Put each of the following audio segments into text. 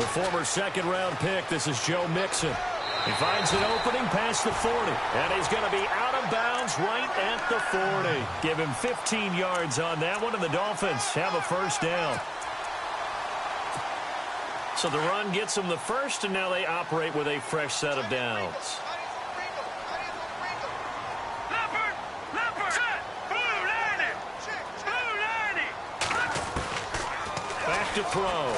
The former second-round pick, this is Joe Mixon. He finds an opening past the 40, and he's going to be out of bounds right at the 40. Give him 15 yards on that one, and the Dolphins have a first down. So the run gets them the first, and now they operate with a fresh set of downs. Back to throw.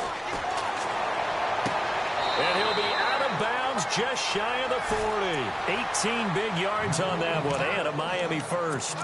And he'll be out of bounds just shy of the 40. 18 big yards on that one, and a Miami first.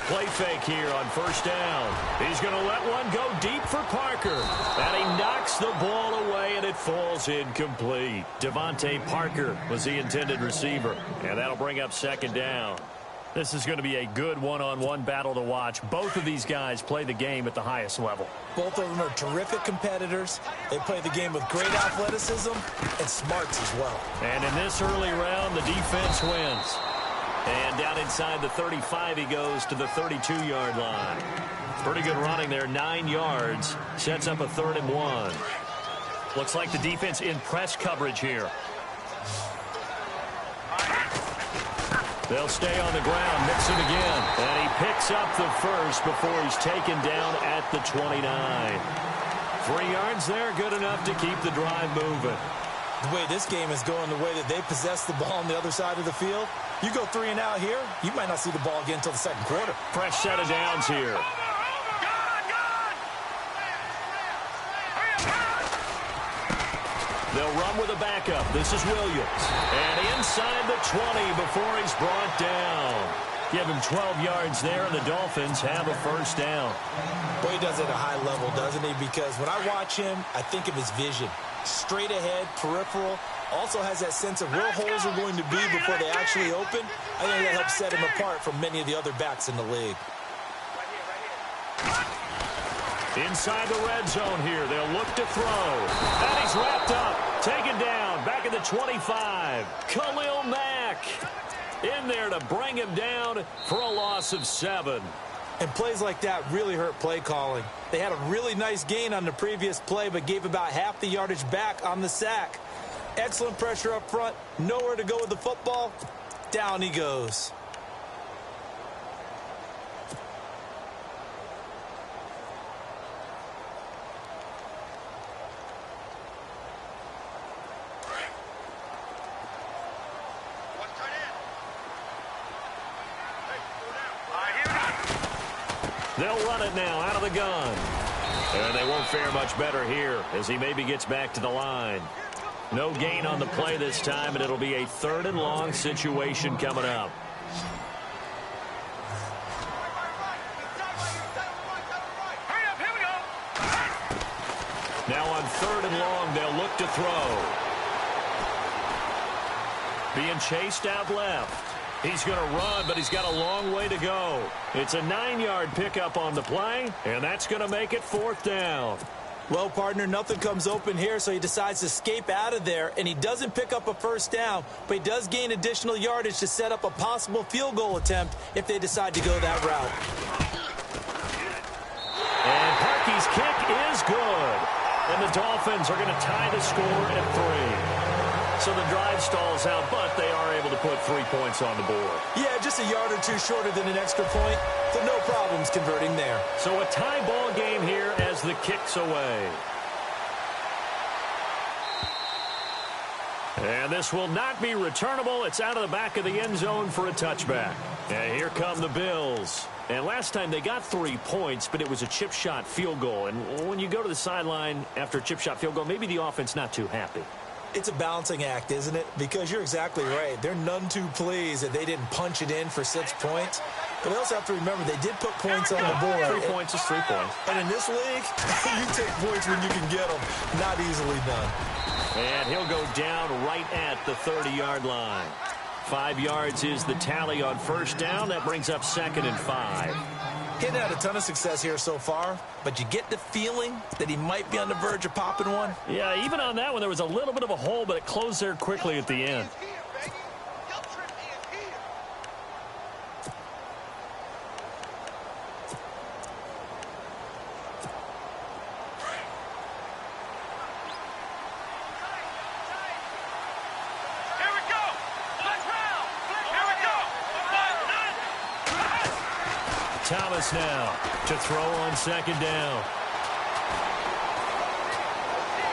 Play fake here on first down. He's going to let one go deep for Parker. And he knocks the ball away, and it falls incomplete. Devontae Parker was the intended receiver. And that'll bring up second down. This is going to be a good one-on-one battle to watch. Both of these guys play the game at the highest level. Both of them are terrific competitors. They play the game with great athleticism and smarts as well. And in this early round, the defense wins. And down inside the 35, he goes to the 32-yard line. Pretty good running there, 9 yards. Sets up a 3rd and 1. Looks like the defense in press coverage here. They'll stay on the ground, Mixon again. And he picks up the first before he's taken down at the 29. 3 yards there, good enough to keep the drive moving. The way this game is going, the way that they possess the ball on the other side of the field, you go 3 and out here, you might not see the ball again until the second quarter. Fresh set of downs here. They'll run with a backup. This is Williams. And inside the 20 before he's brought down. Give him 12 yards there, and the Dolphins have a first down. Boy, he does it at a high level, doesn't he? Because when I watch him, I think of his vision. Straight ahead, peripheral. Also has that sense of where holes are going to be before they actually open. I think that helps set him apart from many of the other backs in the league. Inside the red zone here, they'll look to throw. And he's wrapped up, taken down, back at the 25. Khalil Mack in there to bring him down for a loss of 7. And plays like that really hurt play calling. They had a really nice gain on the previous play, but gave about half the yardage back on the sack. Excellent pressure up front. Nowhere to go with the football. Down he goes. They'll run it now out of the gun. And they won't fare much better here as he maybe gets back to the line. No gain on the play this time, and it'll be a 3rd and long situation coming up. Now on 3rd and long, they'll look to throw. Being chased out left. He's going to run, but he's got a long way to go. It's a 9-yard pickup on the play, and that's going to make it 4th down. Well, partner, nothing comes open here, so he decides to escape out of there, and he doesn't pick up a first down, but he does gain additional yardage to set up a possible field goal attempt if they decide to go that route. And Parkey's kick is good, and the Dolphins are going to tie the score at 3. So the drive stalls out, but they are able to put 3 points on the board. Yeah, just a yard or two shorter than an extra point, so no problems converting there. So a tie ball game here as the kick's away. And this will not be returnable. It's out of the back of the end zone for a touchback. And here come the Bills. And last time they got 3 points, but it was a chip shot field goal. And when you go to the sideline after a chip shot field goal, maybe the offense not too happy. It's a balancing act, isn't it? Because you're exactly right. They're none too pleased that they didn't punch it in for 6 points. But they also have to remember they did put points on the board. 3 points is 3 points. And in this league, you take points when you can get them. Not easily done. And he'll go down right at the 30-yard line. 5 yards is the tally on first down. That brings up 2nd and 5. He hadn't had a ton of success here so far, but you get the feeling that he might be on the verge of popping one. Yeah, even on that one, there was a little bit of a hole, but it closed there quickly at the end. Thomas now to throw on 2nd down.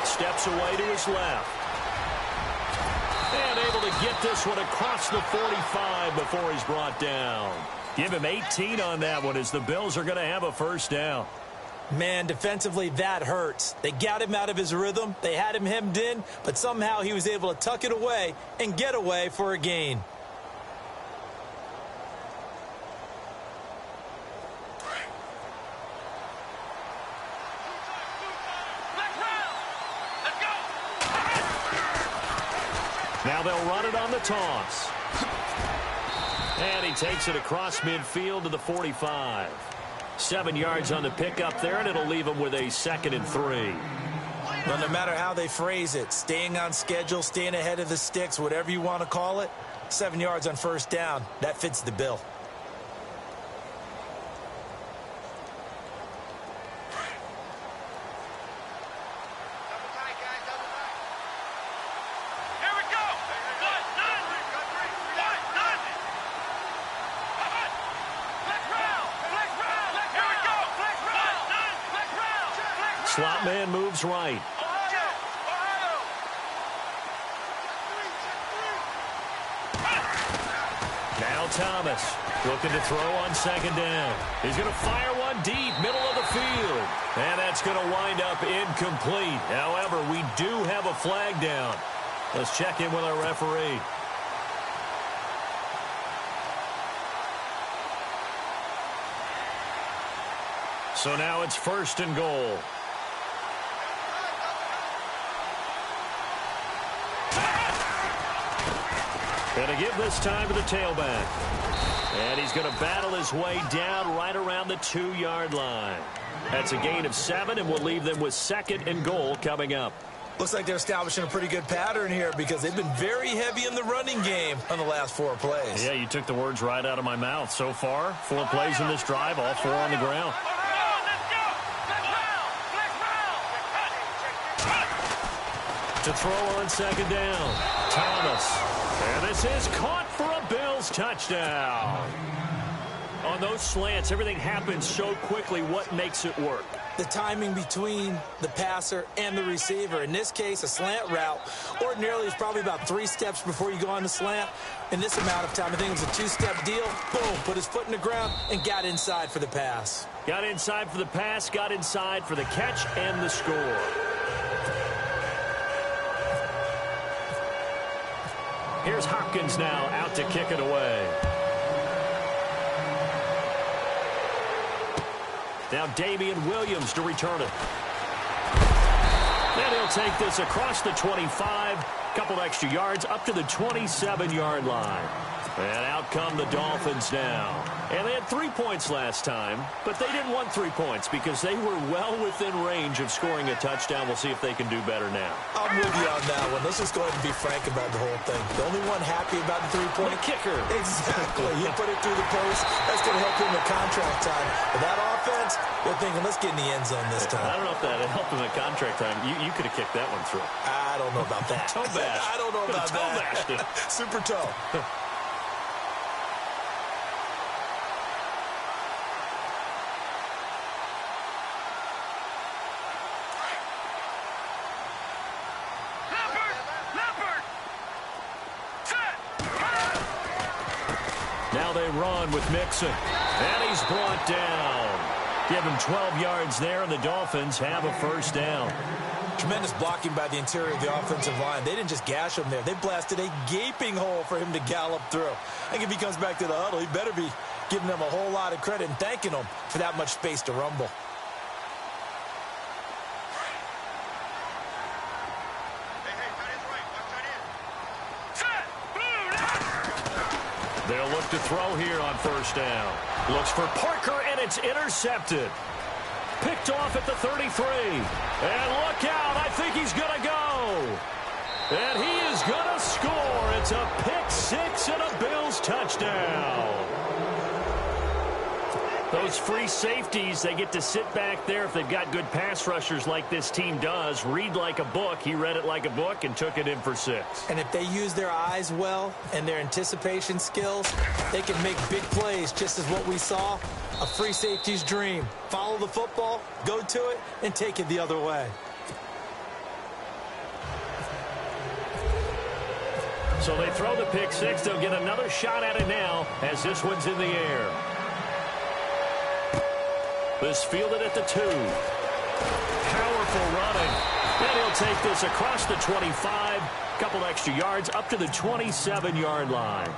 Steps away to his left. And able to get this one across the 45 before he's brought down. Give him 18 on that one as the Bills are going to have a first down. Man, defensively, that hurts. They got him out of his rhythm. They had him hemmed in, but somehow he was able to tuck it away and get away for a gain. Now they'll run it on the toss. And he takes it across midfield to the 45. 7 yards on the pickup there, and it'll leave him with a 2nd and 3. Well, no matter how they phrase it, staying on schedule, staying ahead of the sticks, whatever you want to call it, 7 yards on first down, that fits the bill. Slot man moves right. Now Thomas looking to throw on 2nd down. He's going to fire one deep, middle of the field. And that's going to wind up incomplete. However, we do have a flag down. Let's check in with our referee. So now it's 1st and goal. Going to give this time to the tailback. And he's going to battle his way down right around the 2-yard line. That's a gain of 7, and we'll leave them with 2nd and goal coming up. Looks like they're establishing a pretty good pattern here because they've been very heavy in the running game on the last 4 plays. Yeah, you took the words right out of my mouth. So far, 4 plays in this drive, all 4 on the ground. To throw on 2nd down, Thomas. And this is caught for a Bills touchdown. On those slants, everything happens so quickly. What makes it work? The timing between the passer and the receiver. In this case, a slant route ordinarily is probably about 3 steps before you go on the slant. In this amount of time, I think it was a 2-step deal. Boom, put his foot in the ground and got inside for the pass. Got inside for the pass, got inside for the catch and the score. Here's Hopkins now out to kick it away. Now Damian Williams to return it. And he'll take this across the 25. Couple extra yards up to the 27-yard line. And out come the Dolphins now. And they had 3 points last time, but they didn't want 3 points because they were well within range of scoring a touchdown. We'll see if they can do better now. I'm with you on that one. Let's just go ahead and be frank about the whole thing. The only one happy about the 3-point kicker. Exactly. He put it through the post. That's going to help him with contract time. But that offense, they're thinking, let's get in the end zone this time. I don't know if that helped him at contract time. You could have kicked that one through. I don't know about that. Toe bash. I don't know about toe that. Bashed it. Super toe. Now they run with Mixon. And he's brought down. Give him 12 yards there, and the Dolphins have a first down. Tremendous blocking by the interior of the offensive line. They didn't just gash him there. They blasted a gaping hole for him to gallop through. I think if he comes back to the huddle, he better be giving them a whole lot of credit and thanking them for that much space to rumble. They'll look to throw here on first down. Looks for Parker, and it's intercepted. Picked off at the 33. And look out. I think he's going to go. And he is going to score. It's a pick six and a Bills touchdown. Those free safeties, they get to sit back there if they've got good pass rushers like this team does. Read like a book. He read it like a book and took it in for 6. And if they use their eyes well and their anticipation skills, they can make big plays, just as what we saw. A free safety's dream. Follow the football, go to it, and take it the other way. So they throw the pick six. They'll get another shot at it now as this one's in the air. This fielded at the 2. Powerful running. And he'll take this across the 25. Couple extra yards up to the 27-yard line.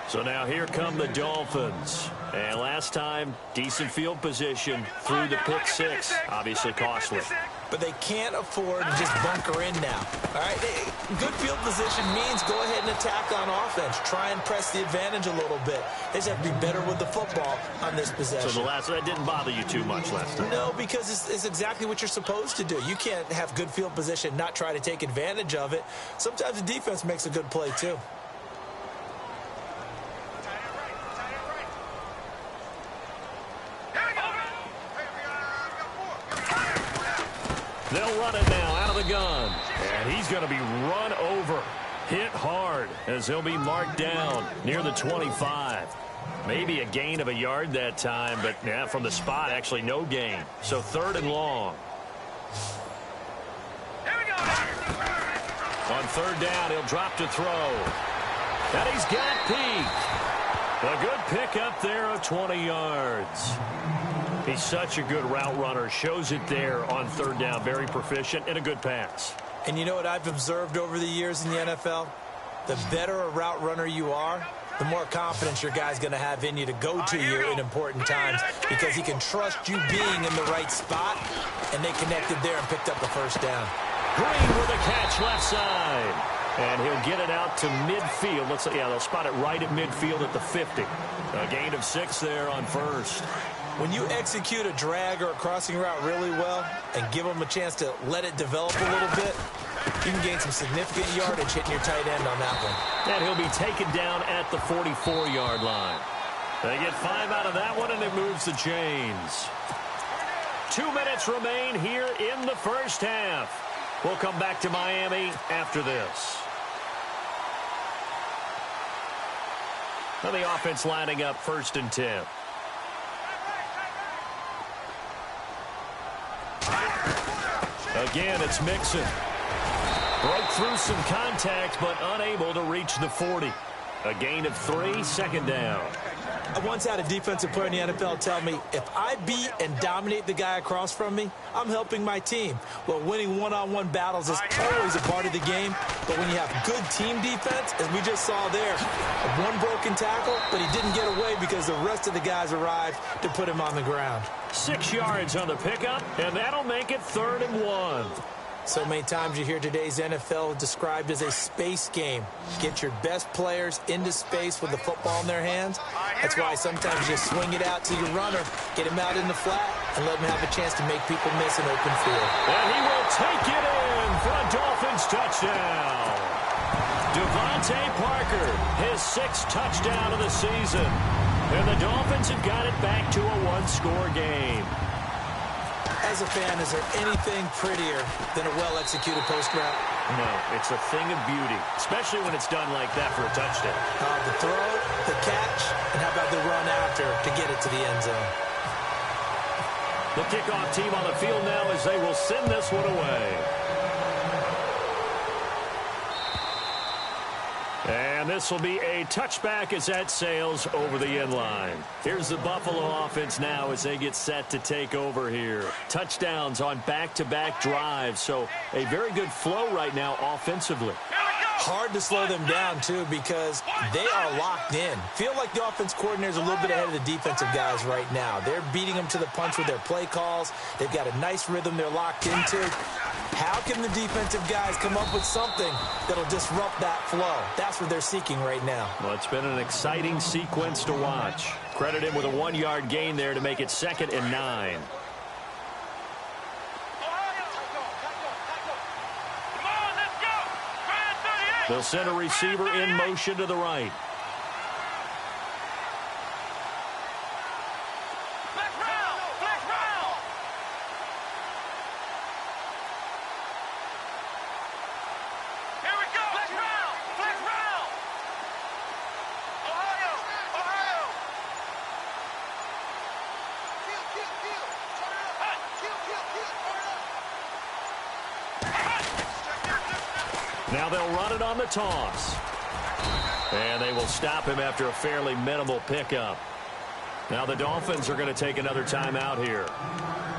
So now here come the Dolphins. And last time, decent field position through the pick six. Obviously costly. But they can't afford to just bunker in now. All right, good field position means go ahead and attack on offense. Try and press the advantage a little bit. They just have to be better with the football on this possession. So that didn't bother you too much last time? No, because it's exactly what you're supposed to do. You can't have good field position, not try to take advantage of it. Sometimes the defense makes a good play too. They'll run it now out of the gun. And he's going to be run over. Hit hard as he'll be marked down near the 25. Maybe a gain of a yard that time, but yeah, from the spot, actually no gain. So 3rd and long. On 3rd down, he'll drop to throw. And he's got Peak. A good pickup there of 20 yards. He's such a good route runner. Shows it there on 3rd down. Very proficient and a good pass. And you know what I've observed over the years in the NFL? The better a route runner you are, the more confidence your guy's going to have in you to go to you in important times because he can trust you being in the right spot, and they connected there and picked up the 1st down. Green with a catch left side. And he'll get it out to midfield. Looks like, yeah, they'll spot it right at midfield at the 50. A gain of 6 there on 1st. When you execute a drag or a crossing route really well and give them a chance to let it develop a little bit, you can gain some significant yardage hitting your tight end on that one. And he'll be taken down at the 44-yard line. They get 5 out of that one, and it moves the chains. 2 minutes remain here in the 1st half. We'll come back to Miami after this. Now the offense lining up 1st and 10. Again, it's Mixon. Broke through some contact, but unable to reach the 40. A gain of 3, 2nd down. I once had a defensive player in the NFL tell me, if I beat and dominate the guy across from me, I'm helping my team. Well, winning one-on-one battles is always a part of the game, but when you have good team defense, as we just saw there, one broken tackle, but he didn't get away because the rest of the guys arrived to put him on the ground. 6 yards on the pickup, and that'll make it 3rd and 1. So many times you hear today's NFL described as a space game. Get your best players into space with the football in their hands. That's why sometimes you swing it out to your runner, get him out in the flat, and let him have a chance to make people miss an open field. And he will take it in for a Dolphins touchdown. Devontae Parker, his 6th touchdown of the season. And the Dolphins have got it back to a 1-score game. As a fan, is there anything prettier than a well-executed post route? No, it's a thing of beauty, especially when it's done like that for a touchdown. The throw, the catch, and how about the run after to get it to the end zone? The kickoff team on the field now as they will send this one away. And this will be a touchback as that sails over the end line. Here's the Buffalo offense now as they get set to take over here. Touchdowns on back-to-back drives, so a very good flow right now offensively. Here we go! Hard to slow them down, too, because they are locked in. Feel like the offense coordinator is a little bit ahead of the defensive guys right now. They're beating them to the punch with their play calls. They've got a nice rhythm they're locked into. How can the defensive guys come up with something that'll disrupt that flow? That's what they're seeking right now. Well, it's been an exciting sequence to watch. Credit him with a 1-yard gain there to make it 2nd and 9. They'll send a receiver in motion to the right. Now they'll run it on the toss. And they will stop him after a fairly minimal pickup. Now the Dolphins are going to take another timeout here.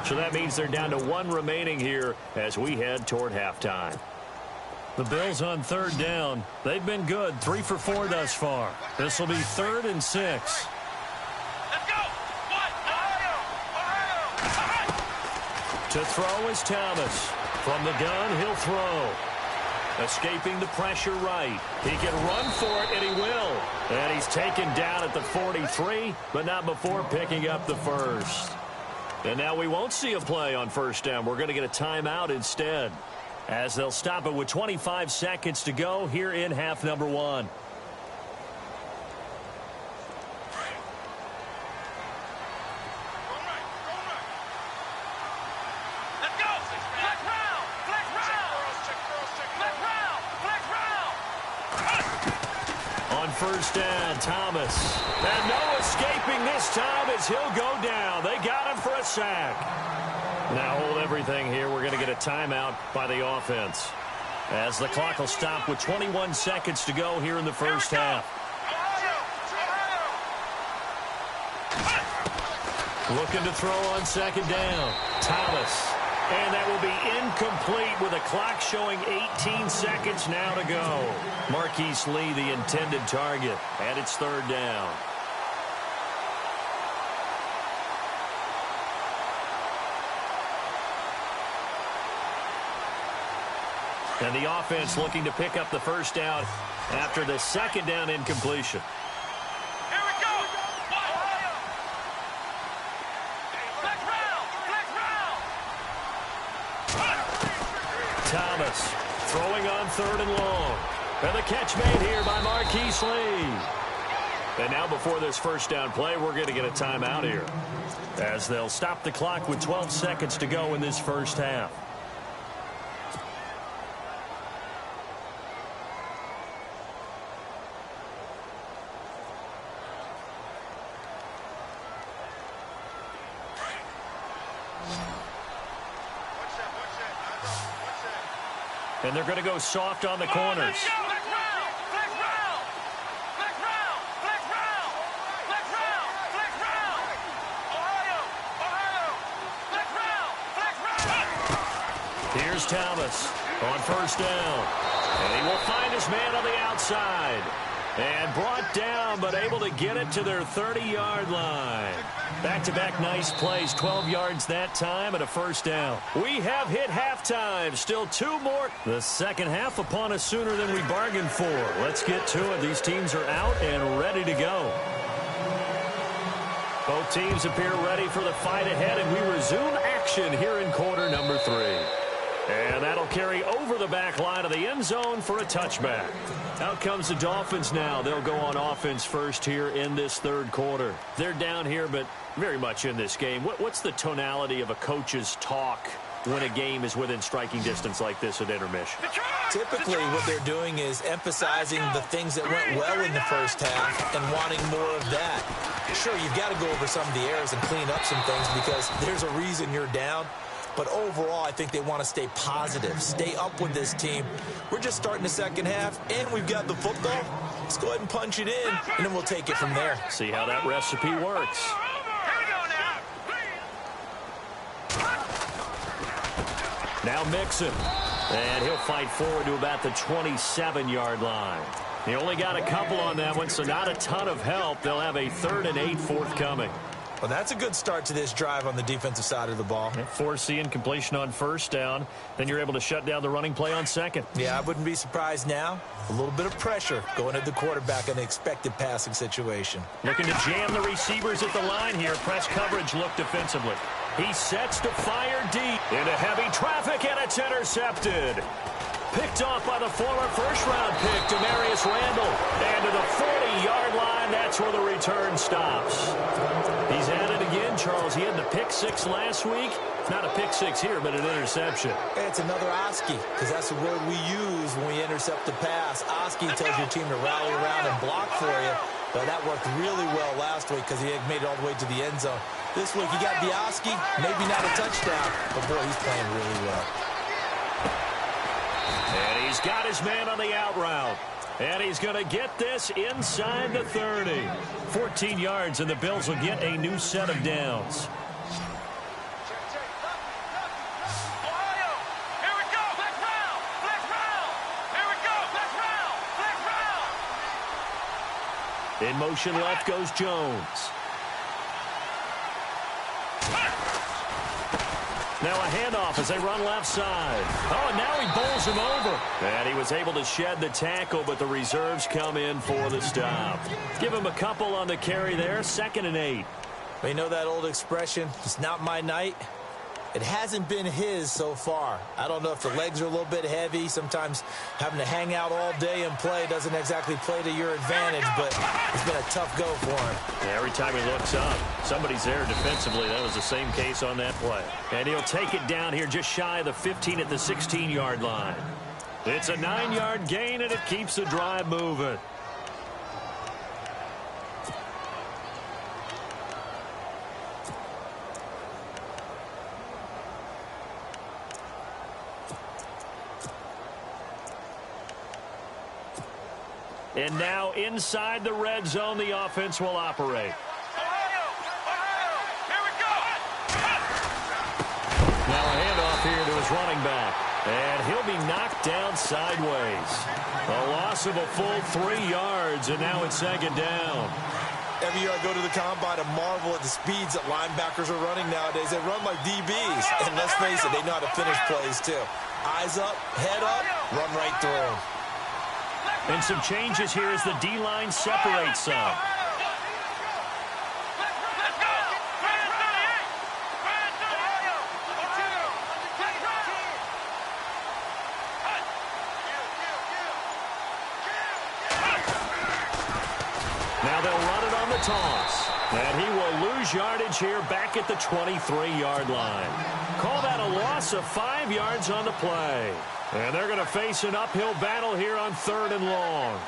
So that means they're down to 1 remaining here as we head toward halftime. The Bills on 3rd down. They've been good, 3 for 4 thus far. This will be 3rd and 6. Let's go! To throw is Thomas. From the gun, he'll throw. Escaping the pressure right. He can run for it, and he will. And he's taken down at the 43, but not before picking up the first. And now we won't see a play on 1st down. We're going to get a timeout instead, as they'll stop it with 25 seconds to go here in half number 1. First down, Thomas. And no escaping this time as he'll go down. They got him for a sack. Now hold everything here. We're going to get a timeout by the offense, as the clock will stop with 21 seconds to go here in the first half. Looking to throw on 2nd down. Thomas. And that will be incomplete with a clock showing 18 seconds now to go. Marquise Lee, the intended target, and it's 3rd down. And the offense looking to pick up the 1st down after the 2nd down incompletion. Thomas throwing on 3rd and long. And the catch made here by Marquise Lee. And now before this 1st down play, we're going to get a timeout here, as they'll stop the clock with 12 seconds to go in this first half. And they're going to go soft on the corners. Here's Thomas on 1st down. And he will find his man on the outside. And brought down, but able to get it to their 30-yard line. Back-to-back nice plays, 12 yards that time and a 1st down. We have hit halftime. Still 2 more. The second half upon us sooner than we bargained for. Let's get to it. These teams are out and ready to go. Both teams appear ready for the fight ahead, and we resume action here in quarter number 3. And that'll carry over the back line of the end zone for a touchback. Out comes the Dolphins now. They'll go on offense first here in this 3rd quarter. They're down here, but very much in this game. What's the tonality of a coach's talk when a game is within striking distance like this at intermission? Typically, what they're doing is emphasizing the things that went well in the first half and wanting more of that. Sure, you've got to go over some of the errors and clean up some things because there's a reason you're down. But overall, I think they want to stay positive, stay up with this team. We're just starting the second half, and we've got the football. Let's go ahead and punch it in, and then we'll take it from there. See how that recipe works. Now Mixon And he'll fight forward to about the 27-yard line. He only got a couple on that one, so not a ton of help. They'll have a 3rd and 8 forthcoming. Well, that's a good start to this drive on the defensive side of the ball. Forcing completion on 1st down. Then you're able to shut down the running play on 2nd. Yeah, I wouldn't be surprised now. A little bit of pressure going at the quarterback in the expected passing situation. Looking to jam the receivers at the line here. Press coverage look defensively. He sets to fire deep into heavy traffic, and it's intercepted. Picked off by the former first-round pick, Demarius Randall. And to the 40-yard line, that's where the return stops. He's at it again, Charles. He had the pick 6 last week. Not a pick 6 here, but an interception. It's another Oski, because that's the word we use when we intercept the pass. Oski tells your team to rally around and block for you. But that worked really well last week because he had made it all the way to the end zone. This week, he got the Oski, maybe not a touchdown, but boy, he's playing really well. And he's got his man on the out route. And he's going to get this inside the 30. 14 yards, and the Bills will get a new set of downs. Ohio, here we go. Flex round. Flex round. Here we go. Flex round. Flex round. In motion left goes Jones. Now a handoff as they run left side. Oh, and now he bowls him over. And he was able to shed the tackle, but the reserves come in for the stop. Give him a couple on the carry there. 2nd and 8. Well, you know that old expression, it's not my night? It hasn't been his so far. I don't know if the legs are a little bit heavy. Sometimes having to hang out all day and play doesn't exactly play to your advantage, but it's been a tough go for him. Yeah, every time he looks up, somebody's there defensively. That was the same case on that play. And he'll take it down here just shy of the 15 at the 16-yard line. It's a 9-yard gain, and it keeps the drive moving. And now inside the red zone, the offense will operate. Ohio, here we go. Now a handoff here to his running back. And he'll be knocked down sideways. A loss of a full 3 yards, and now it's 2nd down. Every year I go to the combine and marvel at the speeds that linebackers are running nowadays. They run like DBs. And let's face it, they know how to finish plays too. Eyes up, head up, run right through them. And some changes here as the D-line separates some. Let's go. Brand 38. Brand 38. Now they'll run it on the toss. And he will lose yardage here back at the 23-yard line. Call that a loss of 5 yards on the play. And they're going to face an uphill battle here on 3rd and long.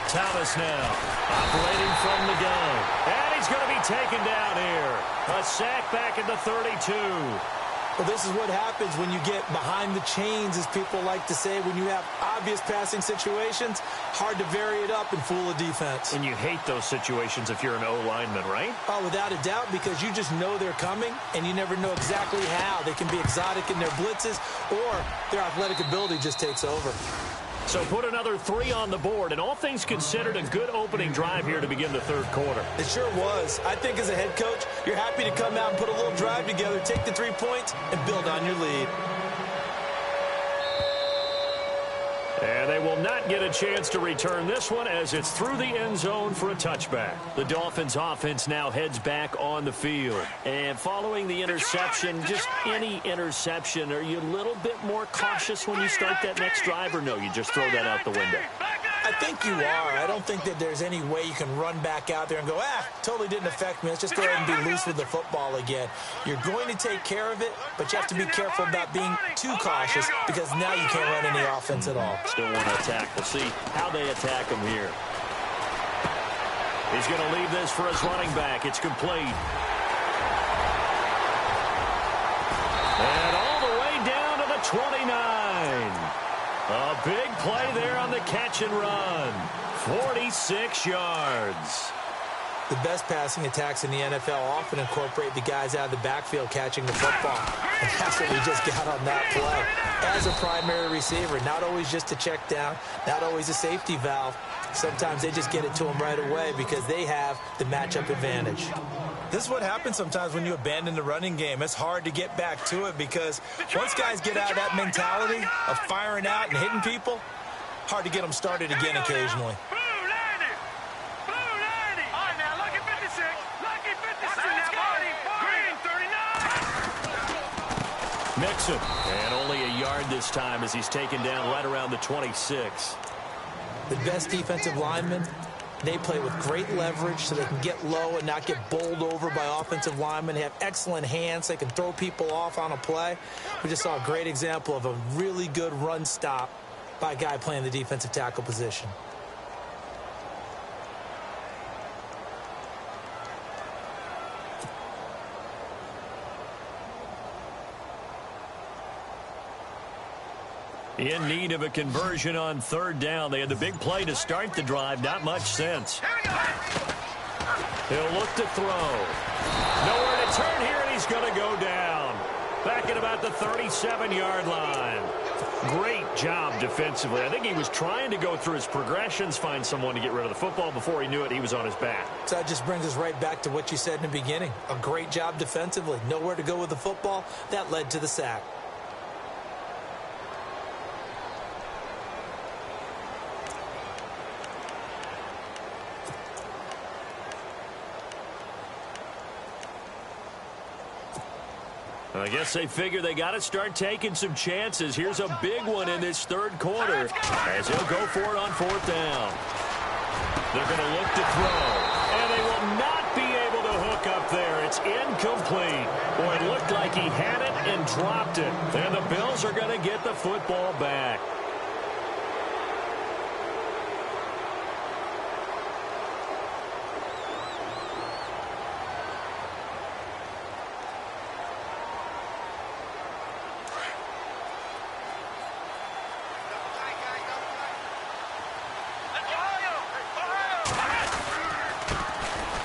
Thomas now operating from the gun. And he's going to be taken down here. A sack back at the 32. Well, this is what happens when you get behind the chains, as people like to say. When you have obvious passing situations, hard to vary it up and fool a defense. And you hate those situations if you're an O-lineman, right? Oh, without a doubt, because you just know they're coming, and you never know exactly how. They can be exotic in their blitzes, or their athletic ability just takes over. So put another 3 on the board, and all things considered, a good opening drive here to begin the 3rd quarter. It sure was. I think as a head coach, you're happy to come out and put a little drive together, take the 3 points, and build on your lead. And they will not get a chance to return this one as it's through the end zone for a touchback. The Dolphins offense now heads back on the field. And following the interception, just any interception, are you a little bit more cautious when you start that next drive, or no, you just throw that out the window? I think you are. I don't think that there's any way you can run back out there and go, totally didn't affect me. Let's just go ahead and be loose with the football again. You're going to take care of it, but you have to be careful about being too cautious because now you can't run any offense at all. Still want to attack. We'll see how they attack him here. He's going to leave this for his running back. It's complete. And all the way down to the 29. A big play there on the catch and run. 46 yards. The best passing attacks in the NFL often incorporate the guys out of the backfield catching the football. And that's what we just got on that play. As a primary receiver, not always just a check down, not always a safety valve. Sometimes they just get it to them right away because they have the matchup advantage. This is what happens sometimes when you abandon the running game. It's hard to get back to it because once guys get out of that mentality of firing out and hitting people, hard to get them started again occasionally. Mixon, and only a yard this time as he's taken down right around the 26. The best defensive linemen, they play with great leverage so they can get low and not get bowled over by offensive linemen. They have excellent hands. They can throw people off on a play. We just saw a great example of a really good run stop by a guy playing the defensive tackle position. In need of a conversion on third down. They had the big play to start the drive. Not much sense. He'll look to throw. Nowhere to turn here, and he's going to go down. Back at about the 37-yard line. Great job defensively. I think he was trying to go through his progressions, find someone to get rid of the football. Before he knew it, he was on his back. So that just brings us right back to what you said in the beginning. A great job defensively. Nowhere to go with the football. That led to the sack. I guess they figure they got to start taking some chances. Here's a big one in this third quarter as he'll go for it on fourth down. They're going to look to throw, and they will not be able to hook up there. It's incomplete. Boy, it looked like he had it and dropped it. And the Bills are going to get the football back.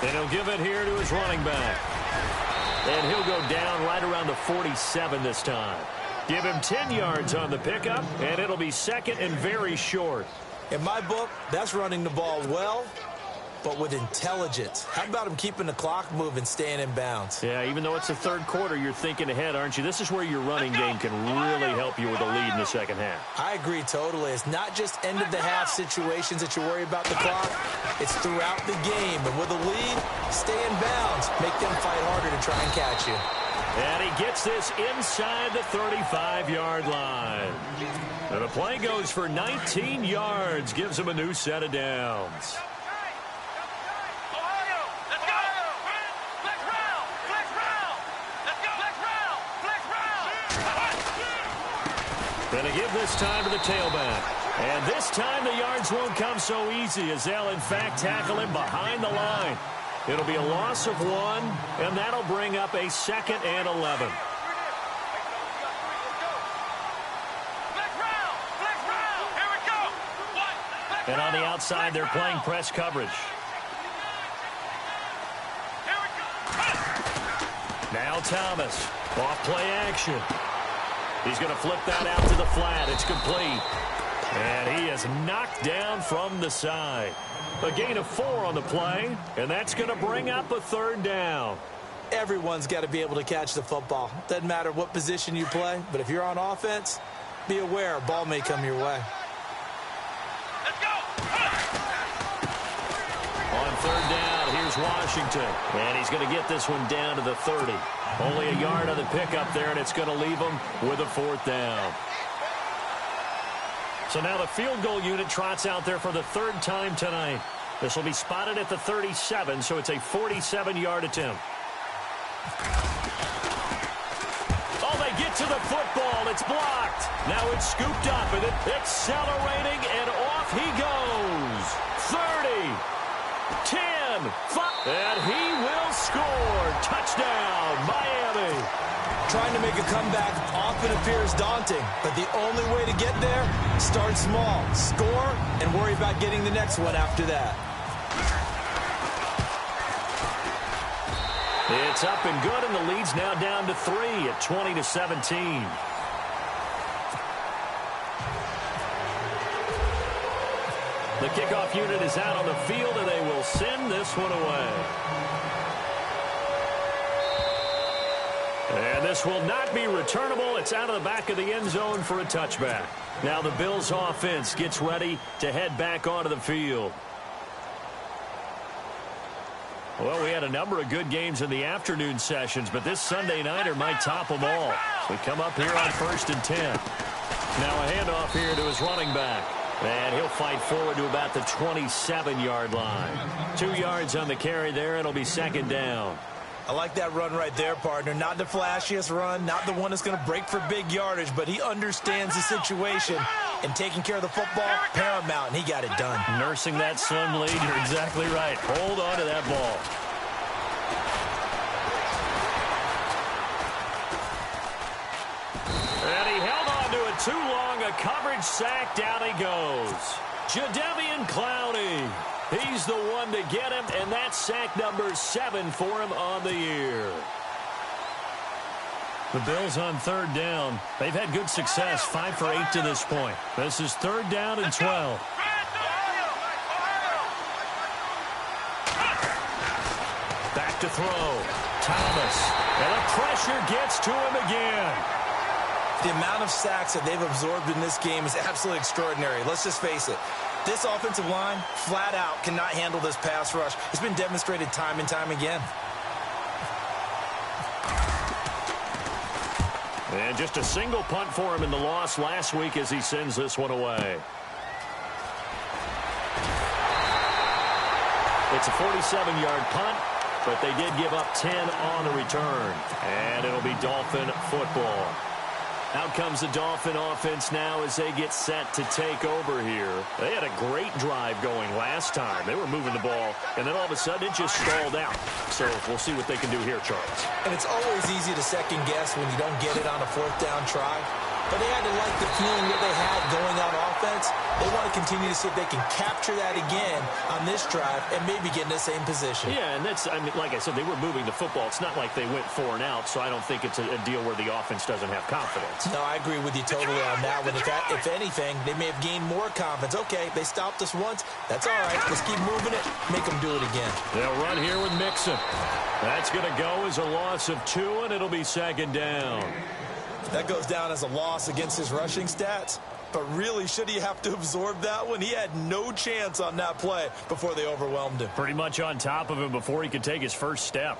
And he'll give it here to his running back. And he'll go down right around the 47 this time. Give him 10 yards on the pickup, and it'll be second and very short. In my book, that's running the ball well, but with intelligence. How about him keeping the clock moving, staying in bounds? Yeah, even though it's the third quarter, you're thinking ahead, aren't you? This is where your running game can really help you with a lead in the second half. I agree totally. It's not just end-of-the-half situations that you worry about the clock. It's throughout the game. And with a lead, stay in bounds. Make them fight harder to try and catch you. And he gets this inside the 35-yard line. And the play goes for 19 yards. Gives him a new set of downs. Going to give this time to the tailback. And this time the yards won't come so easy as they'll, in fact, tackle him behind the line. It'll be a loss of 1, and that'll bring up a 2nd and 11. And on the outside, they're playing press coverage. Now Thomas, off play action. He's going to flip that out to the flat. It's complete. And he is knocked down from the side. A gain of 4 on the play, and that's going to bring up a third down. Everyone's got to be able to catch the football. Doesn't matter what position you play, but if you're on offense, be aware a ball may come your way. Let's go! On third down, here's Washington. And he's going to get this one down to the 30. Only a yard on the pickup there, and it's going to leave him with a fourth down. So now the field goal unit trots out there for the third time tonight. This will be spotted at the 37, so it's a 47-yard attempt. Oh, they get to the football. It's blocked. Now it's scooped up, and accelerating, and off he goes. 30, 10, 5, and he will score. Touchdown, Miami. trying to make a comeback often appears daunting, but the only way to get there, start small, score, and worry about getting the next one after that. It's up and good, and the lead's now down to 3 at 20-17. The kickoff unit is out on the field, and they will send this one away. And this will not be returnable. It's out of the back of the end zone for a touchback. Now the Bills offense gets ready to head back onto the field. Well, we had a number of good games in the afternoon sessions, but this Sunday nighter might top them all. We come up here on 1st and 10. Now a handoff here to his running back. And he'll fight forward to about the 27-yard line. 2 yards on the carry there. It'll be 2nd down. I like that run right there, partner. Not the flashiest run, not the one that's going to break for big yardage, but he understands the situation, and taking care of the football, paramount, and he got it done. Nursing that slim lead, you're exactly right. Hold on to that ball. And he held on to it too long. A coverage sack. Down he goes. Jadeveon Clowney. He's the one to get him, and that's sack number 7 for him on the year. The Bills on 3rd down. They've had good success, 5 for 8 to this point. This is 3rd down and 12. Back to throw. Thomas. And the pressure gets to him again. The amount of sacks that they've absorbed in this game is absolutely extraordinary. Let's just face it. This offensive line, flat out, cannot handle this pass rush. It's been demonstrated time and time again. And just a single punt for him in the loss last week as he sends this one away. It's a 47-yard punt, but they did give up 10 on the return. And it'll be Dolphin football. Out comes the Dolphin offense now as they get set to take over here. They had a great drive going last time. They were moving the ball, and then all of a sudden it just stalled out. So we'll see what they can do here, Charles. And it's always easy to second guess when you don't get it on a 4th down try. But they had to like the feeling that they had going on offense. They want to continue to see if they can capture that again on this drive and maybe get in the same position. Yeah, and that's, I mean, like I said, they were moving the football. It's not like they went 4 and out, so I don't think it's a deal where the offense doesn't have confidence. No, I agree with you totally on that one. If anything, they may have gained more confidence. Okay, they stopped us once. That's all right. Let's keep moving it. Make them do it again. They'll run here with Mixon. That's going to go as a loss of 2, and it'll be 2nd down. That goes down as a loss against his rushing stats. But really, should he have to absorb that one? He had no chance on that play before they overwhelmed him. Pretty much on top of him before he could take his first step.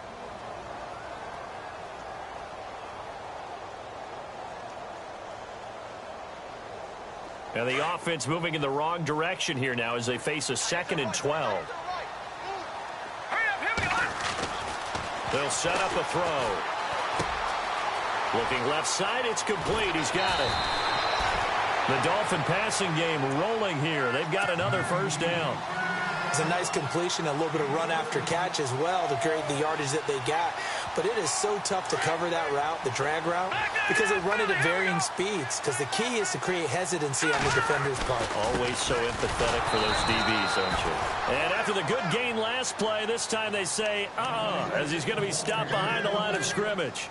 And the offense moving in the wrong direction here now as they face a 2nd and 12. They'll set up a throw. Looking left side, it's complete. He's got it. The Dolphin passing game rolling here. They've got another 1st down. It's a nice completion, a little bit of run after catch as well to create the yardage that they got. But it is so tough to cover that route, the drag route, because they run it at varying speeds. Because the key is to create hesitancy on the defender's part. Always so empathetic for those DBs, aren't you? And after the good gain last play, this time they say, as he's going to be stopped behind the line of scrimmage.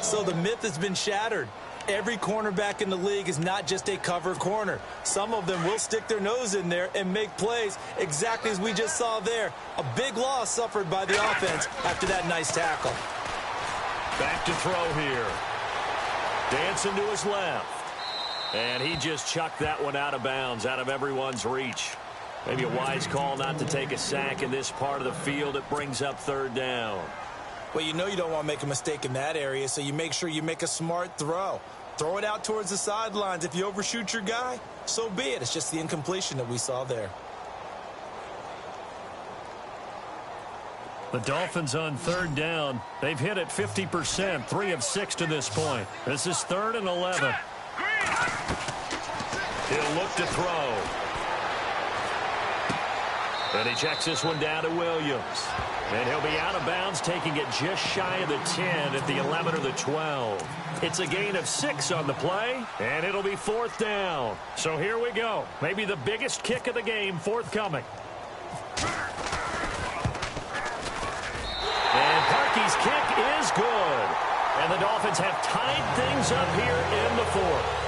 So the myth has been shattered. Every cornerback in the league is not just a cover corner. Some of them will stick their nose in there and make plays exactly as we just saw there. A big loss suffered by the offense after that nice tackle. Back to throw here. Dancing to his left. And he just chucked that one out of bounds, out of everyone's reach. Maybe a wise call not to take a sack in this part of the field. It brings up 3rd down. Well, you know you don't want to make a mistake in that area, so you make sure you make a smart throw. Throw it out towards the sidelines. If you overshoot your guy, so be it. It's just the incompletion that we saw there. The Dolphins on 3rd down. They've hit it 50%, 3 of 6 to this point. This is 3rd and 11. He'll look to throw. And he checks this one down to Williams. And he'll be out of bounds, taking it just shy of the 10 at the 11 or the 12. It's a gain of 6 on the play, and it'll be 4th down. So here we go. Maybe the biggest kick of the game forthcoming. And Parkey's kick is good. And the Dolphins have tied things up here in the 4th.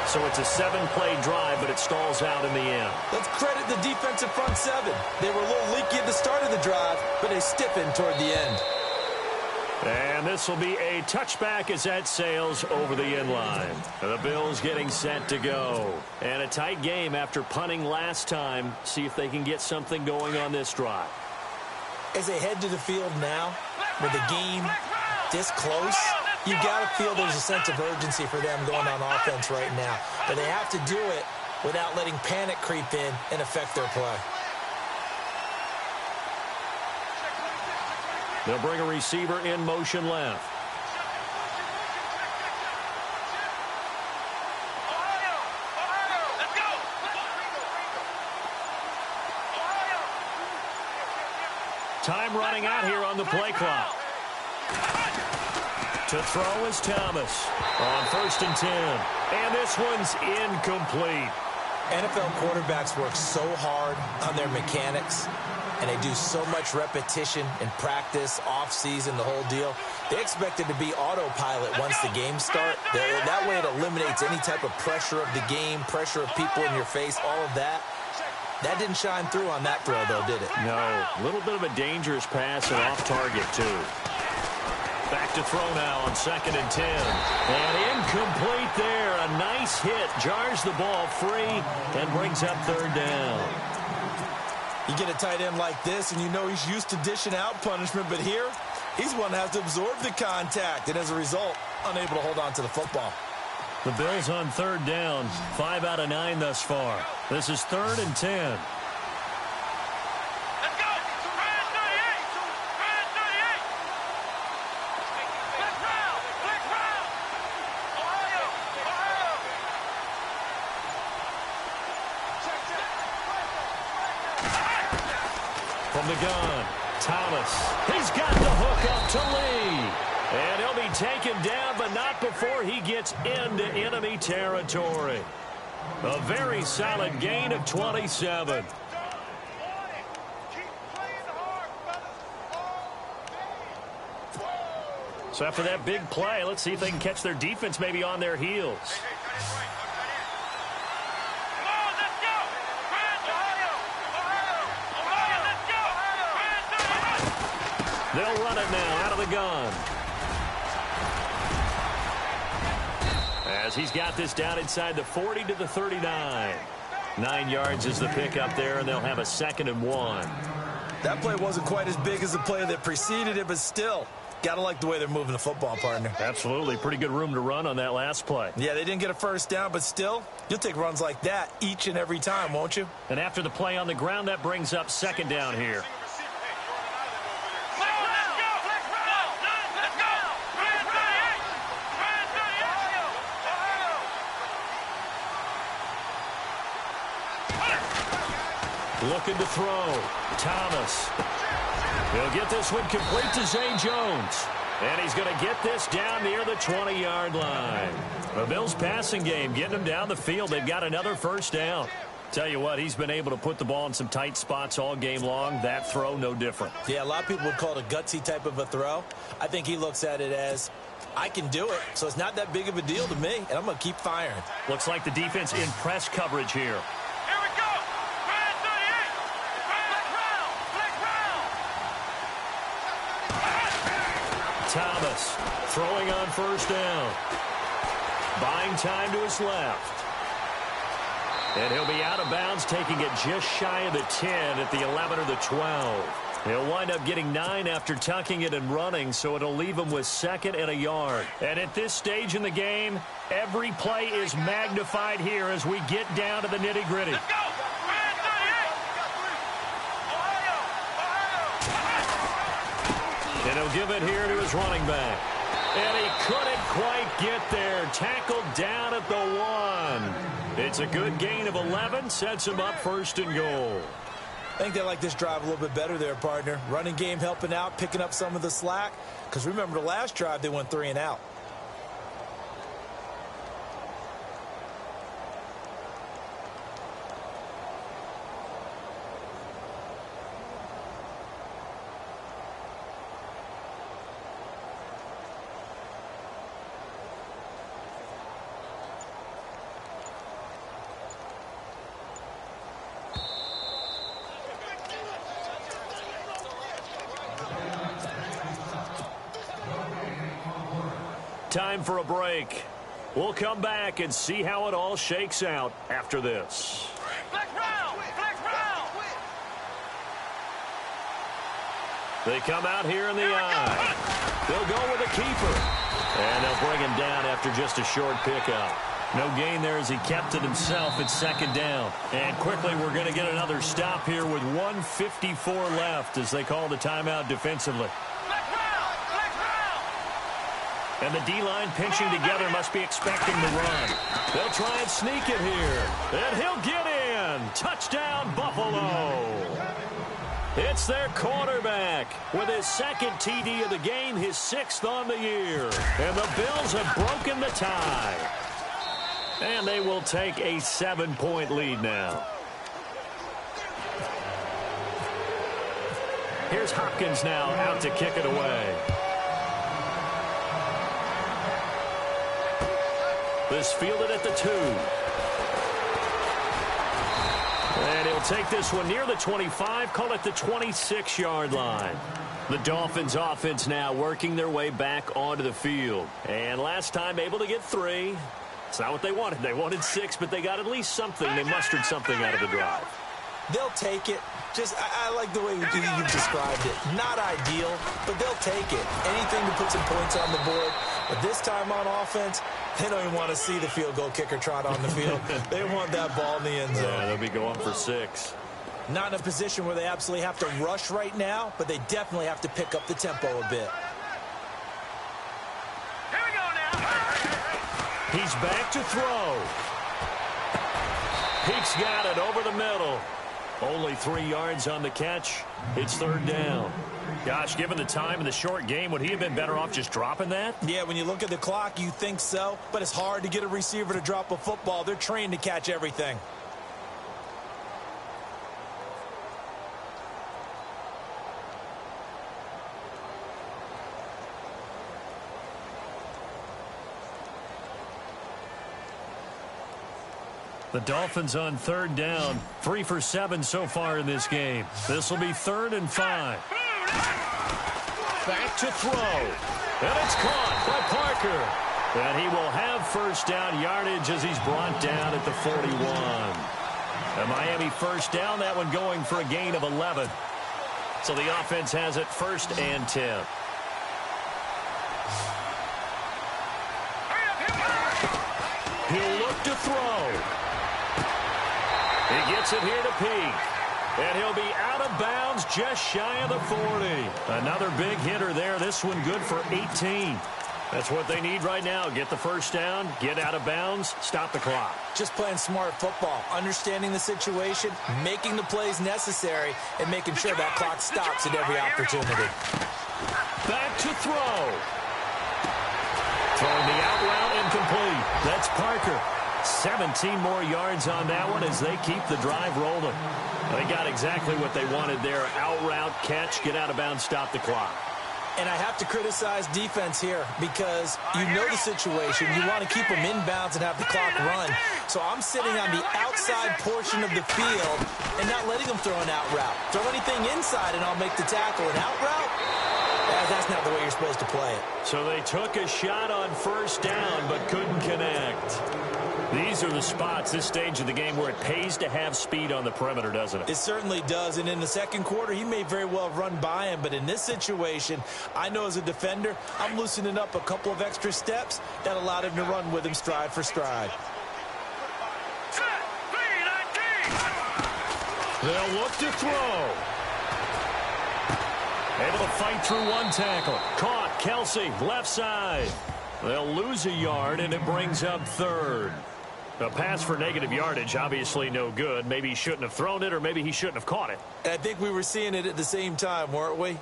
So it's a 7-play drive, but it stalls out in the end. Let's credit the defensive front 7. They were a little leaky at the start of the drive, but they stiffened toward the end. And this will be a touchback as that sails over the end line. The Bills getting set to go. And a tight game after punting last time. See if they can get something going on this drive. As they head to the field now, with the game this close, you got to feel there's a sense of urgency for them going on offense right now. But they have to do it without letting panic creep in and affect their play. They'll bring a receiver in motion left. Time running out here on the play clock. To throw is Thomas on 1st and 10. And this one's incomplete. NFL quarterbacks work so hard on their mechanics, and they do so much repetition in practice, off-season, the whole deal. They expect it to be autopilot once the games start. That way it eliminates any type of pressure of the game, pressure of people in your face, all of that. That didn't shine through on that throw, though, did it? No. A little bit of a dangerous pass and off target, too. Back to throw now on 2nd and 10. And incomplete there. A nice hit. Jars the ball free and brings up 3rd down. You get a tight end like this, and you know he's used to dishing out punishment, but here, he's one that has to absorb the contact, and as a result, unable to hold on to the football. The Bills on 3rd down. 5 out of 9 thus far. This is 3rd and 10. From the gun, Thomas. He's got the hook up to Lee. And he'll be taken down, but not before he gets into enemy territory. A very solid gain of 27. So after that big play, let's see if they can catch their defense maybe on their heels. They'll run it now out of the gun. As he's got this down inside the 40 to the 39. 9 yards is the pickup there, and they'll have a 2nd and 1. That play wasn't quite as big as the play that preceded it, but still, gotta like the way they're moving the football, partner. Absolutely. Pretty good room to run on that last play. Yeah, they didn't get a 1st down, but still, you'll take runs like that each and every time, won't you? And after the play on the ground, that brings up 2nd down here. Looking to throw. Thomas. He'll get this one complete to Zay Jones. And he's going to get this down near the 20-yard line. The Bills' passing game getting them down the field. They've got another 1st down. Tell you what, he's been able to put the ball in some tight spots all game long. That throw, no different. Yeah, a lot of people would call it a gutsy type of a throw. I think he looks at it as, I can do it, so it's not that big of a deal to me, and I'm going to keep firing. Looks like the defense in press coverage here. Thomas throwing on 1st down. Buying time to his left. And he'll be out of bounds, taking it just shy of the 10 at the 11 or the 12. He'll wind up getting 9 after tucking it and running, so it'll leave him with 2nd and a yard. And at this stage in the game, every play is magnified here as we get down to the nitty-gritty. And he'll give it here to his running back. And he couldn't quite get there. Tackled down at the 1. It's a good gain of 11. Sets him up 1st and goal. I think they like this drive a little bit better there, partner. Running game helping out, picking up some of the slack. Because remember, the last drive, they went 3 and out. Time for a break. We'll come back and see how it all shakes out after this. Flex round! Flex round! They come out here in the eye. They'll go with a keeper. And they'll bring him down after just a short pickup. No gain there as he kept it himself at second down. And quickly we're going to get another stop here with 1:54 left as they call the timeout defensively. And the D-line pinching together must be expecting the run. They'll try and sneak it here. And he'll get in. Touchdown, Buffalo. It's their quarterback with his second TD of the game, his 6th on the year. And the Bills have broken the tie. And they will take a 7-point lead now. Here's Hopkins now out to kick it away. This fielded at the 2. And he'll take this one near the 25, call it the 26-yard line. The Dolphins offense now working their way back onto the field. And last time able to get 3. It's not what they wanted. They wanted 6, but they got at least something. They mustered something out of the drive. They'll take it. I like the way you've described it. Not ideal, but they'll take it. Anything to put some points on the board. But this time on offense, they don't even want to see the field goal kicker trot on the field. They want that ball in the end zone. Yeah, they'll be going for 6. Not in a position where they absolutely have to rush right now, but they definitely have to pick up the tempo a bit. Here we go now. He's back to throw. Peake's got it over the middle. Only 3 yards on the catch. It's 3rd down. Gosh, given the time in the short game, would he have been better off just dropping that? Yeah, when you look at the clock, you think so, but it's hard to get a receiver to drop a football. They're trained to catch everything. The Dolphins on 3rd down. 3 for 7 so far in this game. This will be 3rd and 5. Back to throw. And it's caught by Parker. And he will have 1st down yardage as he's brought down at the 41. A Miami 1st down, that one going for a gain of 11. So the offense has it 1st and 10. He'll look to throw. He gets it here to Peake. And he'll be out of bounds just shy of the 40. Another big hitter there. This one good for 18. That's what they need right now. Get the 1st down, get out of bounds, stop the clock. Just playing smart football, understanding the situation, making the plays necessary, and making sure that clock stops at every opportunity. Back to throw. Throwing the out route incomplete. That's Parker. 17 more yards on that one as they keep the drive rolling. They got exactly what they wanted there. Out route, catch, get out of bounds, stop the clock. And I have to criticize defense here because you know the situation. You want to keep them inbounds and have the clock run. So I'm sitting on the outside portion of the field and not letting them throw an out route. Throw anything inside and I'll make the tackle. An out route? That's not the way you're supposed to play it. So they took a shot on 1st down but couldn't connect. These are the spots, this stage of the game, where it pays to have speed on the perimeter, doesn't it? It certainly does. And in the second quarter, he may very well run by him. But in this situation, I know as a defender, I'm loosening up a couple of extra steps that allowed him to run with him stride for stride. They'll look to throw. Able to fight through one tackle. Caught. Kelsey, left side. They'll lose a yard, and it brings up 3rd. A pass for negative yardage, obviously no good. Maybe he shouldn't have thrown it, or maybe he shouldn't have caught it. And I think we were seeing it at the same time, weren't we?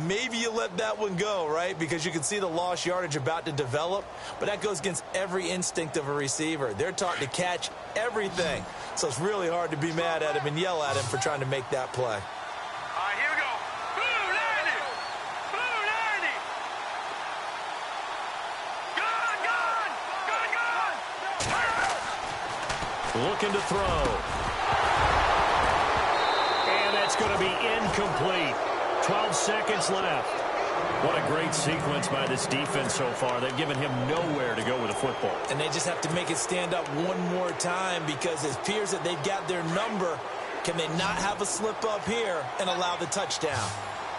Maybe you let that one go, right? Because you can see the lost yardage about to develop, but that goes against every instinct of a receiver. They're taught to catch everything, so it's really hard to be mad at him and yell at him for trying to make that play. All right, here we go. Blue 90. Blue 90. Gun, gun. Gun, gun. Looking to throw. And that's going to be incomplete. 12 seconds left. What a great sequence by this defense so far. They've given him nowhere to go with the football. And they just have to make it stand up one more time because it appears that they've got their number. Can they not have a slip up here and allow the touchdown?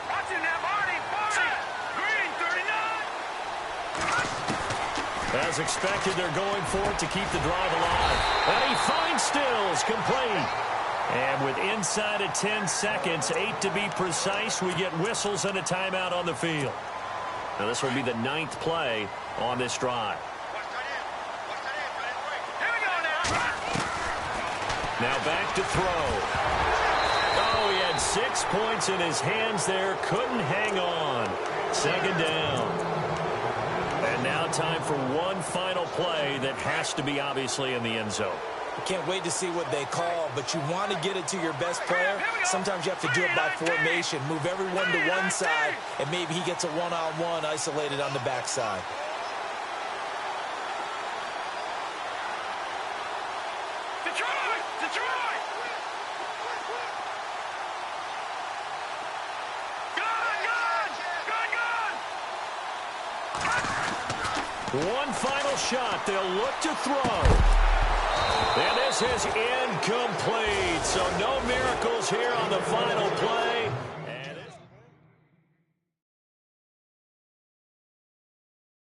Watching that body. Green 39. As expected, they're going for it to keep the drive alive. And he finds Stills, complete. And with inside of 10 seconds, 8 to be precise, we get whistles and a timeout on the field. Now this will be the 9th play on this drive. Here we go now. Now back to throw. Oh, he had 6 points in his hands there. Couldn't hang on. Second down. And now time for one final play that has to be obviously in the end zone. I can't wait to see what they call, but you want to get it to your best player. Sometimes you have to do it by formation. Move everyone to one side, and maybe he gets a one-on-one isolated on the backside. Detroit! Detroit! Gun, gun! Gun, gun! One final shot. They'll look to throw. And this is incomplete. So no miracles here on the final play.